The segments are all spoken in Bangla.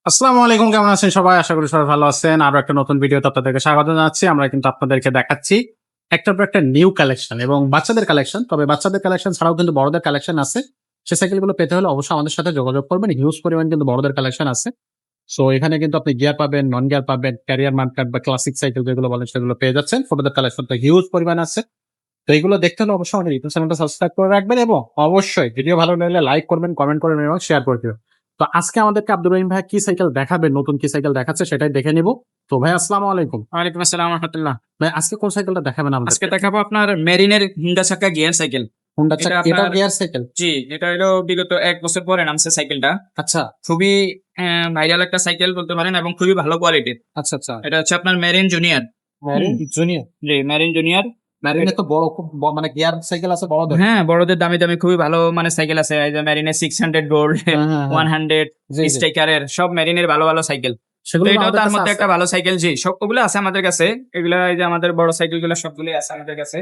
আসসালামু আলাইকুম, কেমন আছেন সবাই? আশা করি সবাই ভালো আছেন। আরো একটা নতুন ভিডিওতে আপনাদেরকে স্বাগত জানাচ্ছি। আমরা কিন্তু আপনাদেরকে দেখাচ্ছি একটার পর একটা নিউ কালেকশন এবং বাচ্চাদের কালেকশন। তবে বাচ্চাদের কালেকশন ছাড়াও কিন্তু বড়দের কালেকশন আছে। সে সাইকেলগুলো পেতে হলে অবশ্যই আমাদের সাথে যোগাযোগ করবেন। হিউজ পরিমাণ কিন্তু বড়দের কালেকশন আছে। সো এখানে কিন্তু আপনি গিয়ার পাবেন, নন গিয়ার পাবেন, ক্যারিয়ার মার্কেট বা ক্লাসিক সাইকেল যেগুলো বলেন সেগুলো পেয়ে যাচ্ছেন। ছোটদের কালেকশন তো হিউজ পরিমাণ আছে। তো এগুলো দেখতে হলে অবশ্যই আমাদের ইউটিউব চ্যানেলটা সাবস্ক্রাইব করে রাখবেন এবং অবশ্যই ভিডিও ভালো লাগলে লাইক করবেন, কমেন্ট করবেন এবং শেয়ার করে দিবেন। তো আজকে আমাদেরকে আব্দুর রহিম ভাই কি সাইকেল দেখাবে, নতুন কি সাইকেল দেখাচ্ছে সেটাই দেখে নিব। তো ভাই আসসালামু আলাইকুম। ওয়ালাইকুম আসসালাম রহমতুল্লাহ। ভাই আজকে কোন সাইকেলটা দেখাবেন আমাদের? আজকে দেখাবো আপনার মেরিনের হুন্ডা চাকা গিয়ার সাইকেল। হোন্ডা এটা চাকা, এটা আপনার গিয়ার সাইকেল? জি, এটা হলো বিগত 1 বছর পরে নামছে সাইকেলটা। আচ্ছা খুবই ভাইরাল একটা সাইকেল বলতে পারেন এবং খুবই ভালো কোয়ালিটির। আচ্ছা আচ্ছা। এটা হচ্ছে আপনার মেরিন জুনিয়র। Marine junior? জি, মেরিন জুনিয়র। ম্যারিনে তো বড়, খুব মানে গিয়ার সাইকেল আছে বড়দের। হ্যাঁ, বড়দের দামি দামি খুবই ভালো মানে সাইকেল আছে। এই যে মেরিনের 600 গোল্ড, হ্যাঁ, হ্যাঁ, হ্যাঁ। 100 জি, জি। স্ট্রাইকারের সব মেরিনের ভালো ভালো সাইকেল। সেগুলো তো এটাও আমাদের তার কাছে মধ্যে আছে। একটা ভালো সাইকেল। জি, সব ওগুলো আছে আমাদের কাছে। এগুলা এই যে আমাদের বড় সাইকেলগুলো সবগুলোই আছে আমাদের কাছে।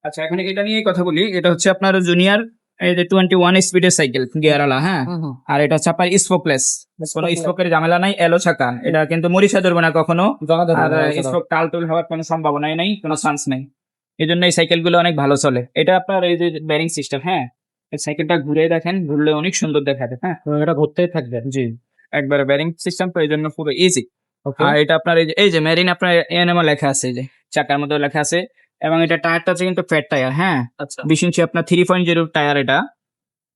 আচ্ছা, এখন এটা নিয়েই কথা বলি। এটা হচ্ছে আপনার জুনিয়র, এই যে 21 স্পিডের সাইকেল গিয়ারওয়ালা, হ্যাঁ। হুম, হুম। আর এটা হচ্ছে আপনার স্পোকলেস, কোনো Spokeless। স্পোকের ঝামেলা নাই, এলো চাকা। এটা কিন্তু মরিচা ধরবে না কখনো। জমা দেবেন, আর জমা দেবেন। স্পোক টালটুল হওয়ার কোনো সম্ভাবনাই নাই, কোনো চান্স নাই। এই জন্য এই সাইকেল গুলো অনেক ভালো চলে। এটা আপনার এই যে ব্যারিং সিস্টেম, হ্যাঁ। এই সাইকেলটা ঘুরে দেখেন, ঘুরলে অনেক সুন্দর দেখাবে, হ্যাঁ। তো এটা ঘুরতেই থাকবে। জি, একবারে ব্যারিং সিস্টেম, তো এই জন্য পুরো ইজি। ওকে। আর এটা আপনার এই যে মেরিন আপনার এএনএম লেখা আছে, এই যে চাকার মধ্যে লেখা আছে। এবং এটা টায়ারটা হচ্ছে কিন্তু ফ্যাট টায়ার, হ্যাঁ। আচ্ছা। 20 ইঞ্চি আপনার 3.0 টায়ার, এটা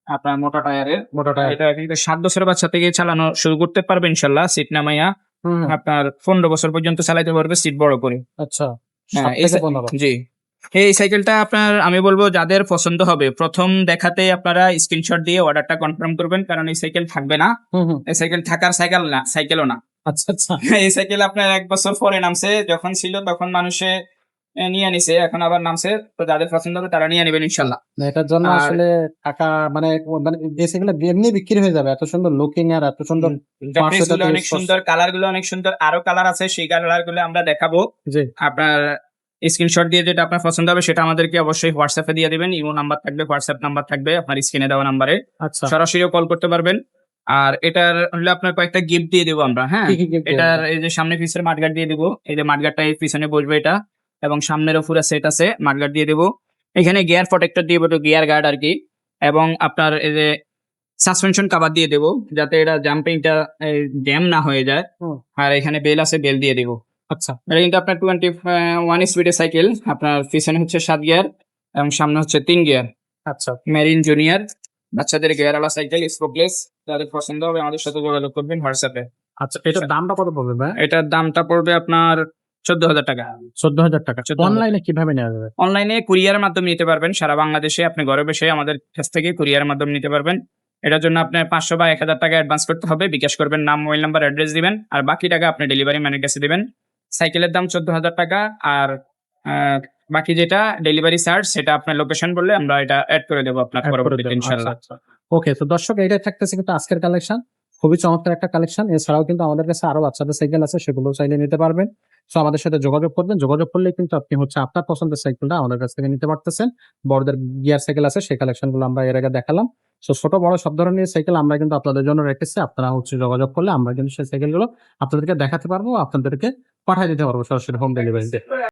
আপনার মোটা টায়ারের। মোটা টায়ার। এটা কিন্তু 7 বছরের বাচ্চা থেকে চালানো শুরু করতে পারবে ইনশাল্লাহ, সিট নামাইয়া। হুম, হুম। আপনার 15 বছর পর্যন্ত চালাতে পারবে সিট বড় করে। আচ্ছা। হ্যাঁ, 7 থেকে 15। জি, এই সাইকেলটা আপনার আমি বলবো যাদের পছন্দ হবে প্রথম দেখাতে আপনারা স্ক্রিনশট দিয়ে অর্ডারটা কনফার্ম করবেন, কারণ এই সাইকেল থাকবে না। হুম, হুম। এই সাইকেল থাকার সাইকেল না, সাইকেলও না। আচ্ছা, আচ্ছা। এই সাইকেল আপনার 1 বছর পরে নামছে, যখন ছিল তখন মানুষে নিয়ে নিছে, এখন আবার নামছে। তো যাদের পছন্দ হবে তারা নিয়ে নেবেন ইনশাল্লাহ। না, এটার জন্য আর আসলে টাকা মানে মানে যে সেগুলো এমনি বিক্রি হয়ে যাবে, এত সুন্দর লুকিং আর এত সুন্দর ড্রেস গুলো 500 অনেক সুন্দর, কালার গুলো অনেক সুন্দর, আরো কালার আছে, সেই কালার গুলো আমরা দেখাবো। জি। আপনার স্ক্রিনশট দিয়ে যেটা আপনার পছন্দ হবে সেটা আমাদেরকে অবশ্যই হোয়াটসঅ্যাপে দিয়ে দিবেন। ইমো নাম্বার থাকবে, হোয়াটসঅ্যাপ নাম্বার থাকবে আপনার স্ক্রিনে দেওয়া নাম্বারে। আচ্ছা। সরাসরিও কল করতে পারবেন। আর এটার হলে আপনার কয়েকটা গিফট দিয়ে দেবো আমরা, হ্যাঁ। কি কি গিফট এটার এই যে সামনে পিছের মাঠগার্ড দিয়ে দেবো, এই যে মাঠগার্ডটা এই পিছনে বসবে এটা, এবং সামনেরও পুরো সেট আছে, মাঠগার্ড দিয়ে দেবো। এখানে গিয়ার প্রোটেক্টর দিয়ে দেবো, গিয়ার গার্ড আর কি। এবং আপনার এই যে সাসপেনশন কভার দিয়ে দেবো, যাতে এটা জাম্পিংটা জ্যাম না হয়ে যায়। হুম। আর এখানে বেল আছে, বেল দিয়ে দেবো। আচ্ছা। এটা কিন্তু আপনার 21 স্পিডের সাইকেল। আপনার পিছনে হচ্ছে 7 গিয়ার এবং সামনে হচ্ছে 3 গিয়ার। আচ্ছা। মেরিন জুনিয়র, বাচ্চাদের গিয়ারওয়ালা সাইকেল, স্পোকলেস। যাদের পছন্দ হবে আমাদের সাথে যোগাযোগ করবেন হোয়াটসঅ্যাপে। আচ্ছা, এটার দামটা কত পড়বে ভাই? এটার দামটা পড়বে আপনার 14,000 টাকা। 14,000 টাকা। 14,000 অনলাইনে কিভাবে নেওয়া যাবে? অনলাইনে কুরিয়ারের মাধ্যমে নিতে পারবেন সারা বাংলাদেশে। আপনি ঘরে বসে আমাদের কাছ থেকে কুরিয়ারের মাধ্যমে নিতে পারবেন। এটার জন্য আপনার 500 বা 1,000 টাকা অ্যাডভান্স করতে হবে। বিকাশ করবেন, নাম, মোবাইল নাম্বার, অ্যাড্রেস দিবেন, আর বাকি টাকা আপনি ডেলিভারি ম্যানের কাছে দিবেন। সাইকেলের দাম 14,000 টাকা। আর বাকি যেটা ডেলিভারি চার্জ, সেটা আপনার লোকেশন বললে আমরা এটা অ্যাড করে দেবো আপনার এড করে পরবর্তীতে দেবেন। আচ্ছা, ইনশাল্লাহ। আচ্ছা। ওকে, তো দর্শক এটাই থাকতেছে কিন্তু আজকের কালেকশন। খুবই চমৎকার একটা কালেকশন। এছাড়াও কিন্তু আমাদের কাছে আরো বাচ্চাদের সাইকেল আছে, সেগুলোও চাইলে নিতে পারবেন। সো আমাদের সাথে যোগাযোগ করবেন। যোগাযোগ করলেই কিন্তু আপনি হচ্ছে আপনার পছন্দের সাইকেলটা আমাদের কাছ থেকে নিতে পারতেছেন। বড়দের গিয়ার সাইকেল আছে, সেই কালেকশনগুলো আমরা এর আগে দেখালাম। সো ছোট বড় সব ধরনের সাইকেল আমরা কিন্তু আপনাদের জন্য রেখেছি। আপনারা হচ্ছে যোগাযোগ করলে আমরা কিন্তু সেই সাইকেলগুলো আপনাদেরকে দেখাতে পারবো, আপনাদেরকে পাঠিয়ে দিতে পারবো সরাসরি হোম ডেলিভারিতে।